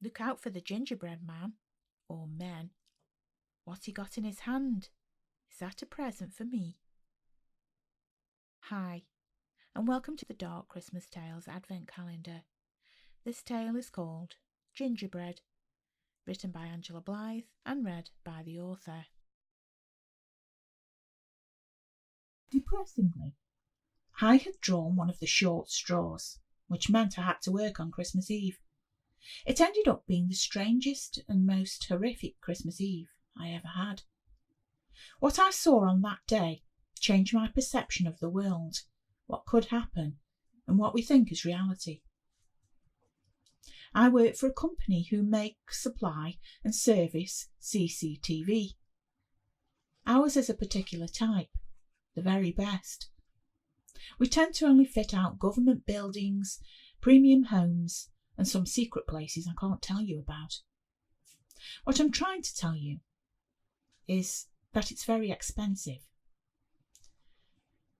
Look out for the gingerbread man, or men. What's he got in his hand? Is that a present for me? Hi, and welcome to the Dark Christmas Tales Advent Calendar. This tale is called Gingerbread, written by Angela Blythe and read by the author. Depressingly, I had drawn one of the short straws, which meant I had to work on Christmas Eve. It ended up being the strangest and most horrific Christmas Eve I ever had. What I saw on that day changed my perception of the world, what could happen, and what we think is reality. I work for a company who make, supply and service CCTV. Ours is a particular type, the very best. We tend to only fit out government buildings, premium homes, and some secret places I can't tell you about. What I'm trying to tell you is that it's very expensive.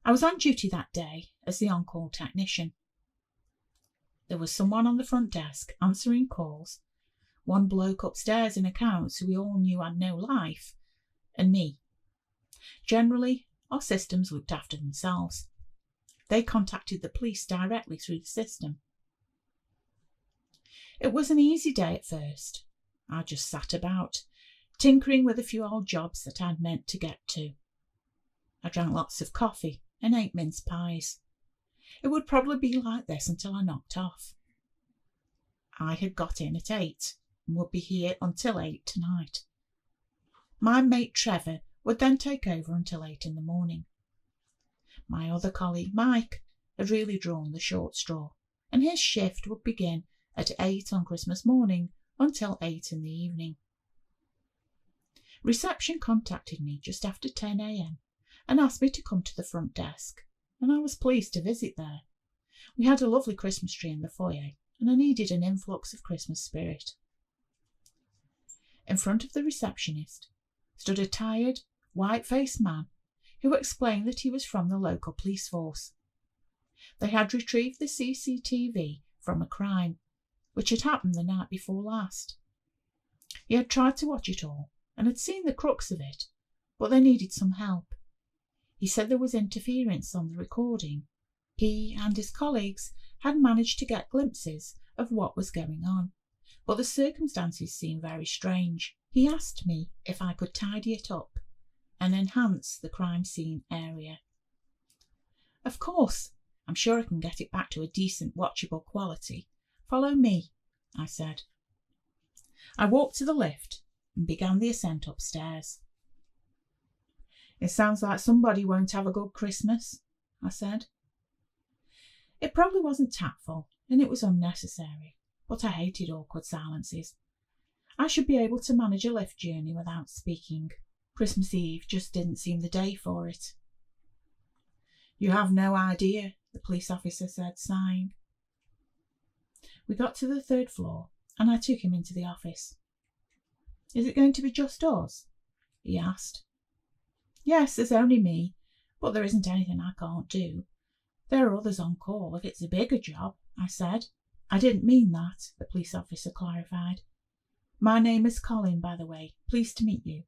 I was on duty that day as the on-call technician. There was someone on the front desk answering calls, one bloke upstairs in accounts who we all knew had no life, and me. Generally, our systems looked after themselves. They contacted the police directly through the system. It was an easy day at first. I just sat about, tinkering with a few old jobs that I'd meant to get to. I drank lots of coffee and ate mince pies. It would probably be like this until I knocked off. I had got in at 8 and would be here until 8 tonight. My mate Trevor would then take over until 8 in the morning. My other colleague Mike had really drawn the short straw, and his shift would begin at 8 on Christmas morning until 8 in the evening. Reception contacted me just after 10 a.m. and asked me to come to the front desk, and I was pleased to visit there. We had a lovely Christmas tree in the foyer, and I needed an influx of Christmas spirit. In front of the receptionist stood a tired, white-faced man who explained that he was from the local police force. They had retrieved the CCTV from a crime, which had happened the night before last. He had tried to watch it all and had seen the crux of it, but they needed some help. He said there was interference on the recording. He and his colleagues had managed to get glimpses of what was going on, but the circumstances seemed very strange. He asked me if I could tidy it up and enhance the crime scene area. Of course, I'm sure I can get it back to a decent, watchable quality. Follow me, I said. I walked to the lift and began the ascent upstairs. It sounds like somebody won't have a good Christmas, I said. It probably wasn't tactful, and it was unnecessary, but I hated awkward silences. I should be able to manage a lift journey without speaking. Christmas Eve just didn't seem the day for it. You have no idea, the police officer said, sighing. We got to the 3rd floor, and I took him into the office. Is it going to be just us? He asked. Yes, there's only me, but there isn't anything I can't do. There are others on call if it's a bigger job, I said. I didn't mean that, the police officer clarified. My name is Colin, by the way. Pleased to meet you.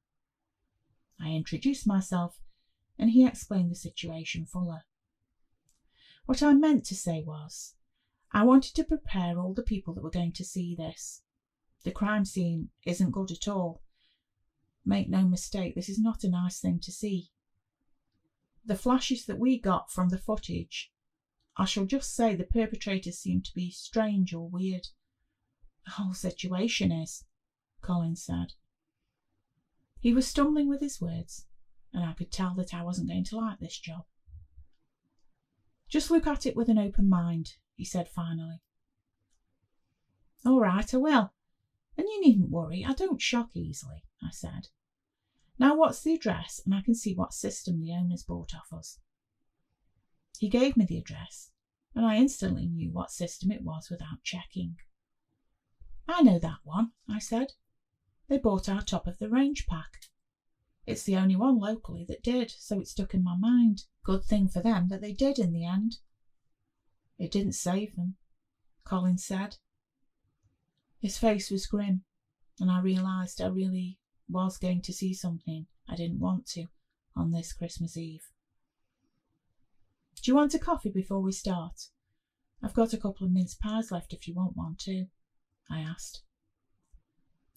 I introduced myself, and he explained the situation fuller. What I meant to say was, I wanted to prepare all the people that were going to see this. The crime scene isn't good at all. Make no mistake, this is not a nice thing to see. The flashes that we got from the footage, I shall just say the perpetrators seem to be strange or weird. The whole situation is, Colin said. He was stumbling with his words, and I could tell that I wasn't going to like this job. Just look at it with an open mind, he said finally. All right, I will. And you needn't worry, I don't shock easily, I said. Now what's the address, and I can see what system the owners bought off us. He gave me the address, and I instantly knew what system it was without checking. I know that one, I said. They bought our top-of-the-range pack. It's the only one locally that did, so it stuck in my mind. Good thing for them that they did in the end. It didn't save them, Colin said. His face was grim, and I realised I really was going to see something I didn't want to on this Christmas Eve. Do you want a coffee before we start? I've got a couple of mince pies left if you want one too, I asked.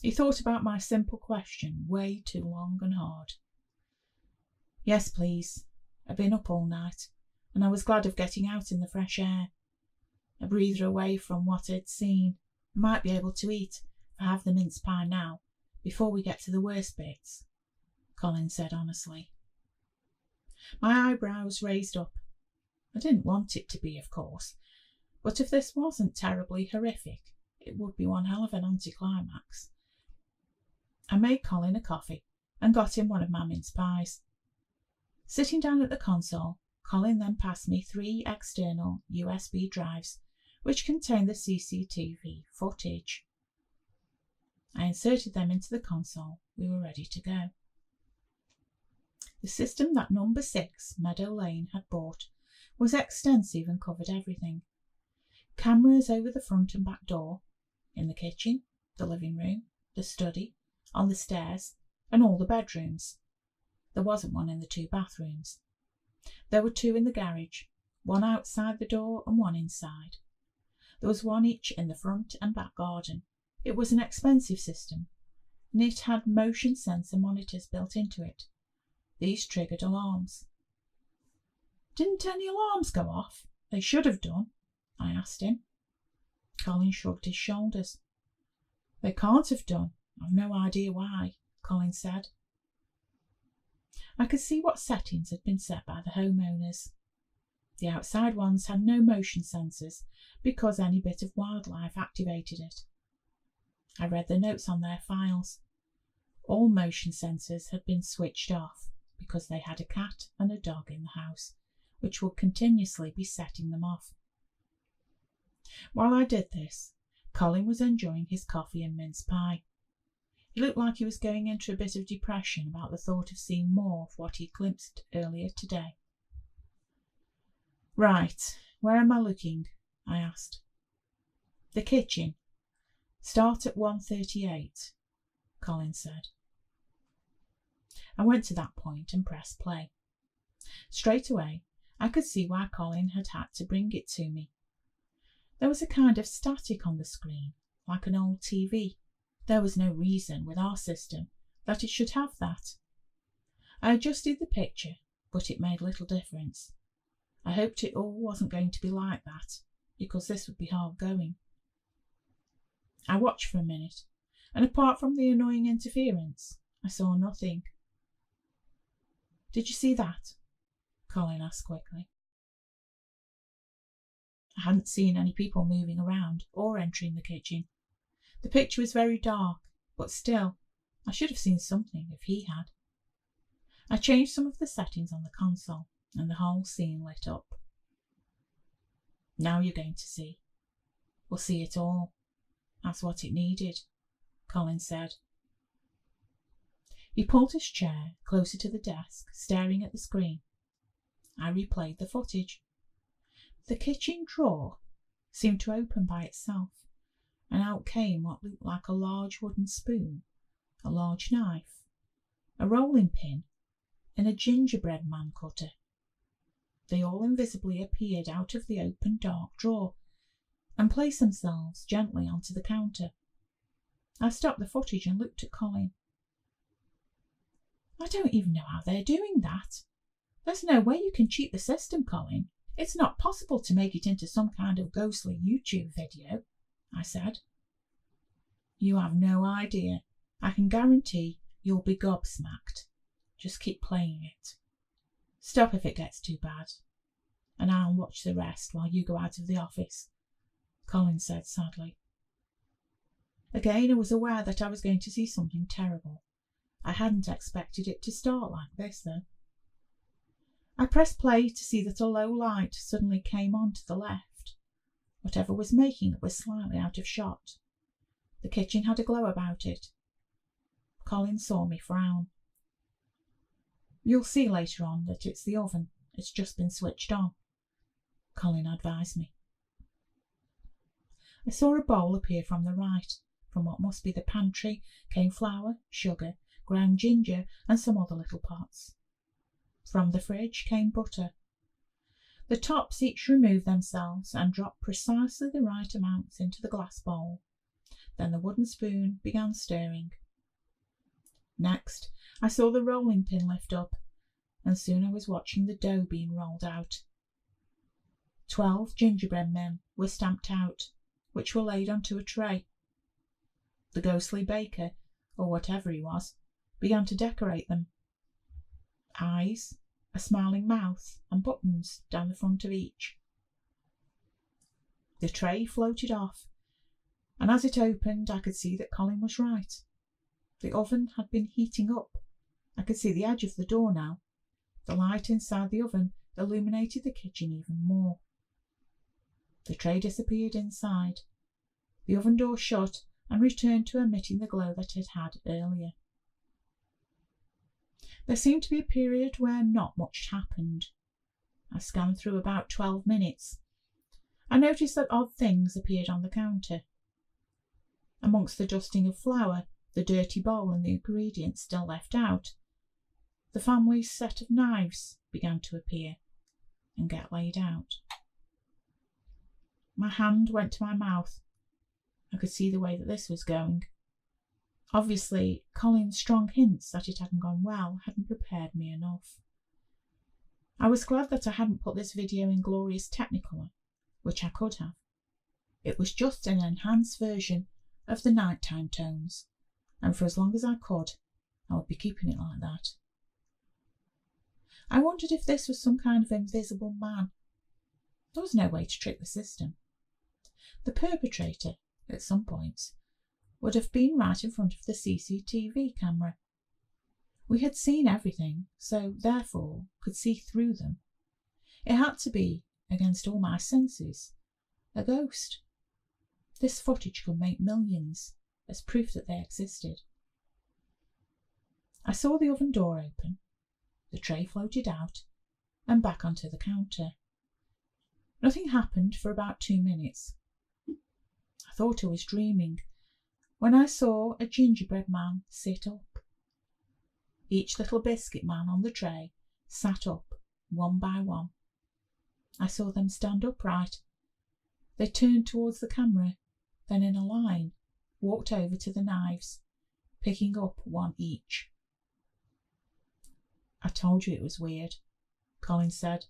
He thought about my simple question way too long and hard. Yes, please. I've been up all night, and I was glad of getting out in the fresh air. A breather away from what I'd seen. I might be able to eat if I have the mince pie now, before we get to the worst bits, Colin said honestly. My eyebrows raised up. I didn't want it to be, of course, but if this wasn't terribly horrific, it would be one hell of an anticlimax. I made Colin a coffee and got him one of my mince pies. Sitting down at the console, Colin then passed me 3 external USB drives which contained the CCTV footage. I inserted them into the console. We were ready to go. The system that number 6 Meadow Lane had bought was extensive and covered everything. Cameras over the front and back door, in the kitchen, the living room, the study, on the stairs, and all the bedrooms. There wasn't one in the 2 bathrooms. There were 2 in the garage, one outside the door and one inside. There was one each in the front and back garden. It was an expensive system, and it had motion sensor monitors built into it. These triggered alarms. Didn't any alarms go off? They should have done, I asked him. Colin shrugged his shoulders. They can't have done. I've no idea why, Colin said. I could see what settings had been set by the homeowners. The outside ones had no motion sensors because any bit of wildlife activated it. I read the notes on their files. All motion sensors had been switched off because they had a cat and a dog in the house, which would continuously be setting them off. While I did this, Colin was enjoying his coffee and mince pie. He looked like he was going into a bit of depression about the thought of seeing more of what he glimpsed earlier today. Right, where am I looking? I asked. The kitchen. Start at 1:38, Colin said. I went to that point and pressed play. Straight away, I could see why Colin had had to bring it to me. There was a kind of static on the screen, like an old TV. There was no reason with our system that it should have that. I adjusted the picture, but it made little difference. I hoped it all wasn't going to be like that, because this would be hard going. I watched for a minute, and apart from the annoying interference, I saw nothing. Did you see that? Colin asked quickly. I hadn't seen any people moving around or entering the kitchen. The picture was very dark, but still, I should have seen something if he had. I changed some of the settings on the console, and the whole scene lit up. Now you're going to see. We'll see it all. That's what it needed, Colin said. He pulled his chair closer to the desk, staring at the screen. I replayed the footage. The kitchen drawer seemed to open by itself, and out came what looked like a large wooden spoon, a large knife, a rolling pin, and a gingerbread man cutter. They all invisibly appeared out of the open dark drawer and placed themselves gently onto the counter. I stopped the footage and looked at Colin. I don't even know how they're doing that. There's no way you can cheat the system, Colin. It's not possible to make it into some kind of ghostly YouTube video, I said. You have no idea. I can guarantee you'll be gobsmacked. Just keep playing it. Stop if it gets too bad, and I'll watch the rest while you go out of the office, Colin said sadly. Again, I was aware that I was going to see something terrible. I hadn't expected it to start like this, though. I pressed play to see that a low light suddenly came on to the left. Whatever was making it was slightly out of shot. The kitchen had a glow about it. Colin saw me frown. You'll see later on that it's the oven. It's just been switched on, Colin advised me. I saw a bowl appear from the right, From what must be the pantry came flour, sugar, ground ginger, and some other little pots. From the fridge came butter. The tops each removed themselves and dropped precisely the right amounts into the glass bowl. Then the wooden spoon began stirring. Next, I saw the rolling pin lift up, and soon I was watching the dough being rolled out. 12 gingerbread men were stamped out, which were laid onto a tray. The ghostly baker, or whatever he was, began to decorate them. Eyes, a smiling mouth, and buttons down the front of each. The tray floated off, and as it opened I could see that Colin was right. The oven had been heating up. I could see the edge of the door now. The light inside the oven illuminated the kitchen even more. The tray disappeared inside. The oven door shut and returned to emitting the glow that it had earlier. There seemed to be a period where not much happened. I scanned through about 12 minutes. I noticed that odd things appeared on the counter. Amongst the dusting of flour, the dirty bowl and the ingredients still left out, the family's set of knives began to appear and get laid out. My hand went to my mouth. I could see the way that this was going. Obviously, Colin's strong hints that it hadn't gone well hadn't prepared me enough. I was glad that I hadn't put this video in glorious Technicolor, which I could have. It was just an enhanced version of the nighttime tones, and for as long as I could, I would be keeping it like that. I wondered if this was some kind of invisible man. There was no way to trick the system. The perpetrator, at some points, would have been right in front of the CCTV camera. We had seen everything, so therefore could see through them. It had to be, against all my senses, a ghost. This footage could make millions, as proof that they existed. I saw the oven door open, the tray floated out, and back onto the counter. Nothing happened for about 2 minutes. I thought I was dreaming, when I saw a gingerbread man sit up. Each little biscuit man on the tray sat up, one by one. I saw them stand upright. They turned towards the camera, then in a line walked over to the knives, picking up one each. I told you it was weird, Colin said.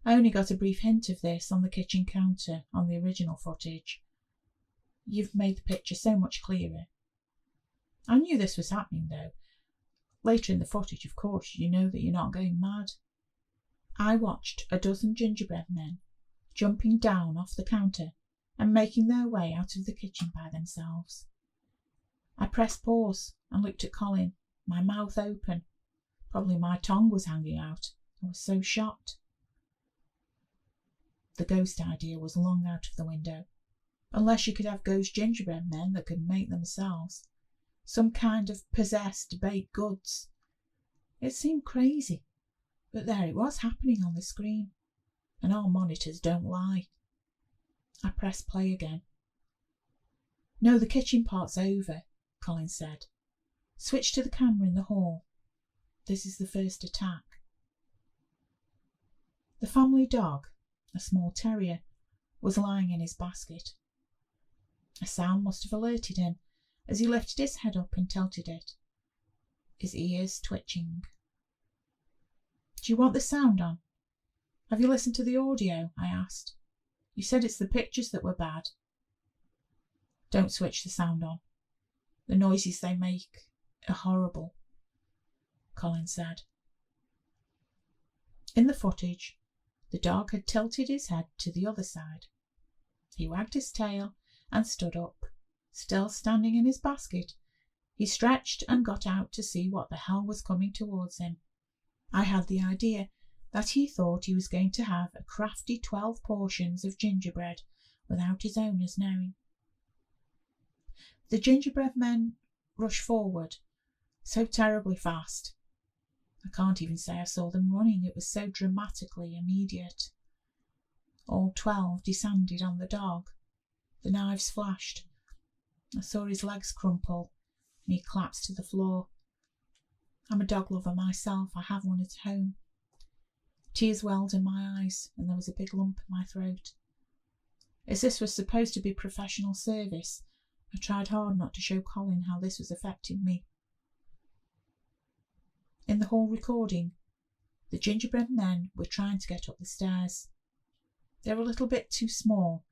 I only got a brief hint of this on the kitchen counter on the original footage. You've made the picture so much clearer. I knew this was happening, though. Later in the footage, of course, you know that you're not going mad. I watched a dozen gingerbread men jumping down off the counter and making their way out of the kitchen by themselves. I pressed pause and looked at Colin, my mouth open. Probably my tongue was hanging out. I was so shocked. The ghost idea was long out of the window. Unless you could have ghost gingerbread men that could make themselves. Some kind of possessed baked goods. It seemed crazy, but there it was happening on the screen. And our monitors don't lie. I pressed play again. No, the kitchen part's over, Colin said. Switch to the camera in the hall. This is the first attack. The family dog, a small terrier, was lying in his basket. A sound must have alerted him as he lifted his head up and tilted it, his ears twitching. Do you want the sound on? Have you listened to the audio? I asked. You said it's the pictures that were bad. Don't switch the sound on. The noises they make are horrible, Colin said. In the footage, the dog had tilted his head to the other side. He wagged his tail and stood up. Still standing in his basket, he stretched and got out to see what the hell was coming towards him. I had the idea that he thought he was going to have a crafty 12 portions of gingerbread without his owners knowing. The gingerbread men rushed forward, so terribly fast. I can't even say I saw them running, it was so dramatically immediate. All 12 descended on the dog. The knives flashed. I saw his legs crumple and he collapsed to the floor. I'm a dog lover myself. I have one at home. Tears welled in my eyes and there was a big lump in my throat. As this was supposed to be professional service, I tried hard not to show Colin how this was affecting me. In the hall recording, the gingerbread men were trying to get up the stairs. They were a little bit too small,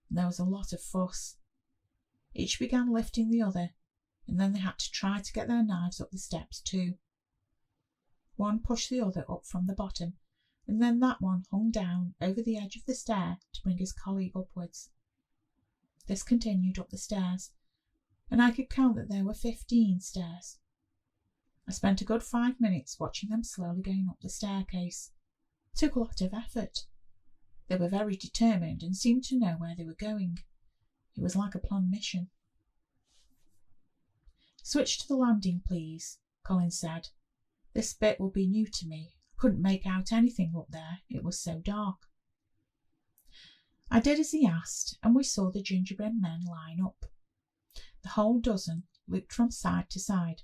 and there was a lot of fuss. Each began lifting the other, and then they had to try to get their knives up the steps too. One pushed the other up from the bottom, and then that one hung down over the edge of the stair to bring his colleague upwards. This continued up the stairs, and I could count that there were 15 stairs. I spent a good 5 minutes watching them slowly going up the staircase. It took a lot of effort. They were very determined and seemed to know where they were going. It was like a planned mission. "Switch to the landing, please," Colin said. "This bit will be new to me. I couldn't make out anything up there. It was so dark." I did as he asked, and we saw the gingerbread men line up. The whole dozen looked from side to side,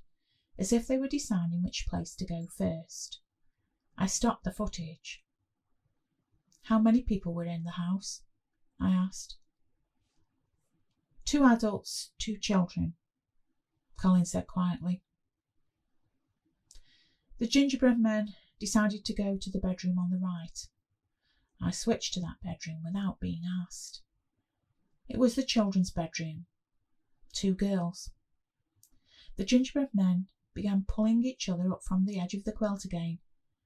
as if they were deciding which place to go first. I stopped the footage. "How many people were in the house?" I asked. 2 adults, 2 children, Colin said quietly. The gingerbread men decided to go to the bedroom on the right. I switched to that bedroom without being asked. It was the children's bedroom. 2 girls. The gingerbread men began pulling each other up from the edge of the quilt again,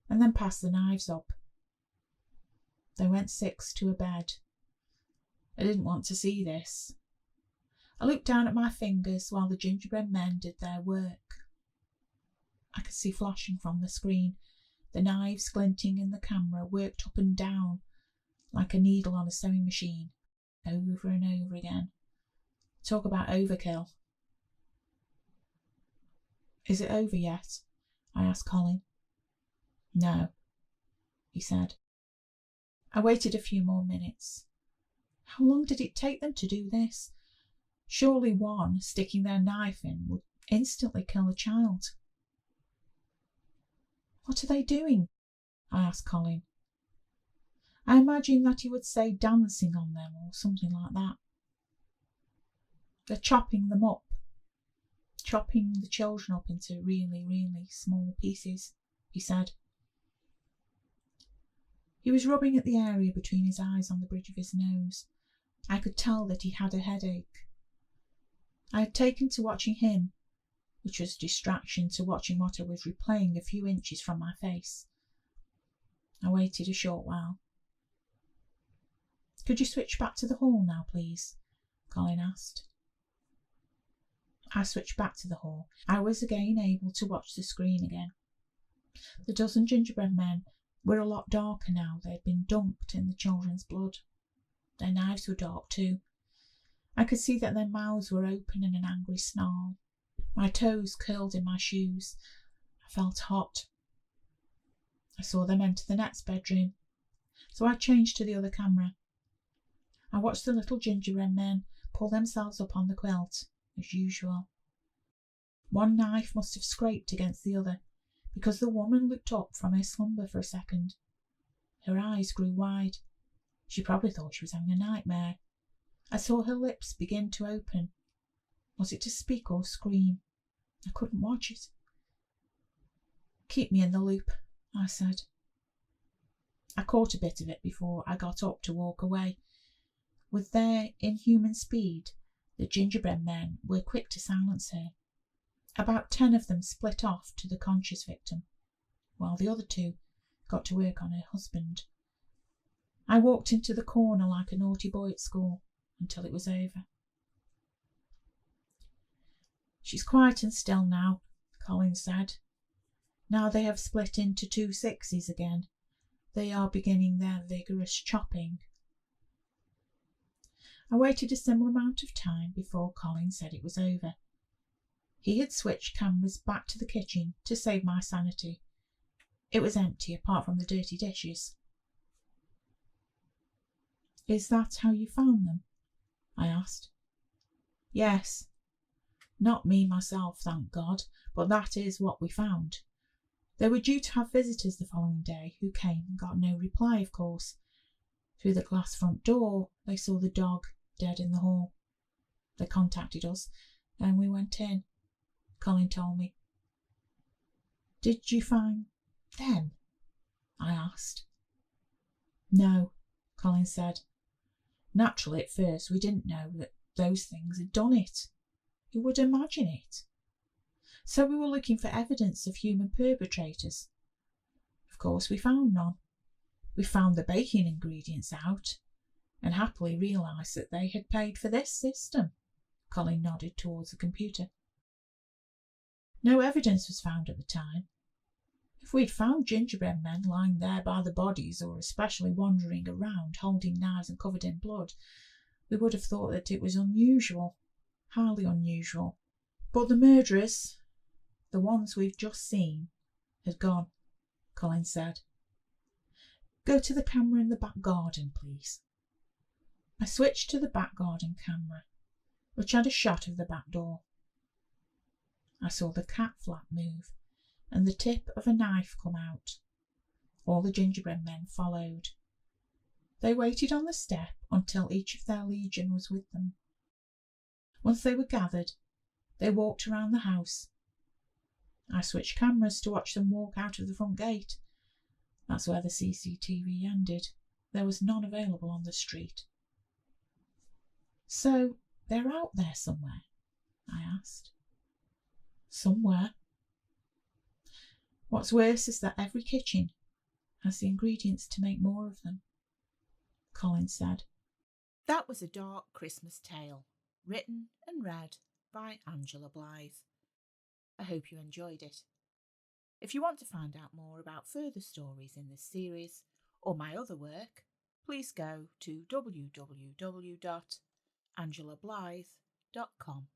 and then passed the knives up. They went 6 to a bed. I didn't want to see this. I looked down at my fingers while the gingerbread men did their work. I could see flashing from the screen, the knives glinting in the camera, worked up and down like a needle on a sewing machine, over and over again. Talk about overkill. "Is it over yet?" I asked Colin. "No," he said. I waited a few more minutes. How long did it take them to do this? Surely one sticking their knife in would instantly kill a child. "What are they doing?" I asked Colin. I imagined that he would say dancing on them or something like that. "They're chopping them up. Chopping the children up into really, really small pieces," he said. He was rubbing at the area between his eyes on the bridge of his nose. I could tell that he had a headache. I had taken to watching him, which was a distraction to watching what I was replaying a few inches from my face. I waited a short while. "Could you switch back to the hall now, please?" Colin asked. I switched back to the hall. I was again able to watch the screen again. The dozen gingerbread men were a lot darker now. They had been dunked in the children's blood. Their knives were dark too. I could see that their mouths were open in an angry snarl. My toes curled in my shoes. I felt hot. I saw them enter the next bedroom, so I changed to the other camera. I watched the little gingerbread men pull themselves up on the quilt, as usual. One knife must have scraped against the other, because the woman looked up from her slumber for a second. Her eyes grew wide. She probably thought she was having a nightmare. I saw her lips begin to open. Was it to speak or scream? I couldn't watch it. "Keep me in the loop," I said. I caught a bit of it before I got up to walk away. With their inhuman speed, the gingerbread men were quick to silence her. About 10 of them split off to the conscious victim, while the other 2 got to work on her husband. I walked into the corner like a naughty boy at school until it was over. "She's quiet and still now," Colin said. "Now they have split into 2 sixes again. They are beginning their vigorous chopping." I waited a similar amount of time before Colin said it was over. He had switched cameras back to the kitchen to save my sanity. It was empty apart from the dirty dishes. "Is that how you found them?" I asked. "Yes," Not me myself, thank God, but that is what we found. They were due to have visitors the following day, who came and got no reply, of course. Through the glass front door, they saw the dog dead in the hall. They contacted us, and we went in, Colin told me. Did you find them? I asked. No, Colin said. Naturally, at first, we didn't know that those things had done it. Who would imagine it? So we were looking for evidence of human perpetrators. Of course, we found none. We found the baking ingredients out, and happily realised that they had paid for this system. Colin nodded towards the computer. No evidence was found at the time. If we'd found gingerbread men lying there by the bodies, or especially wandering around holding knives and covered in blood, we would have thought that it was unusual, highly unusual. But the murderers, the ones we've just seen, had gone, Colin said. Go to the camera in the back garden, please. I switched to the back garden camera, which had a shot of the back door. I saw the cat flap move and the tip of a knife come out. All the gingerbread men followed. They waited on the step until each of their legion was with them. Once they were gathered, they walked around the house. I switched cameras to watch them walk out of the front gate. That's where the CCTV ended. There was none available on the street. So they're out there somewhere? I asked. Somewhere. What's worse is that every kitchen has the ingredients to make more of them, Colin said. That was A Dark Christmas Tale, written and read by Angela Blythe. I hope you enjoyed it. If you want to find out more about further stories in this series or my other work, please go to www.angelablythe.com.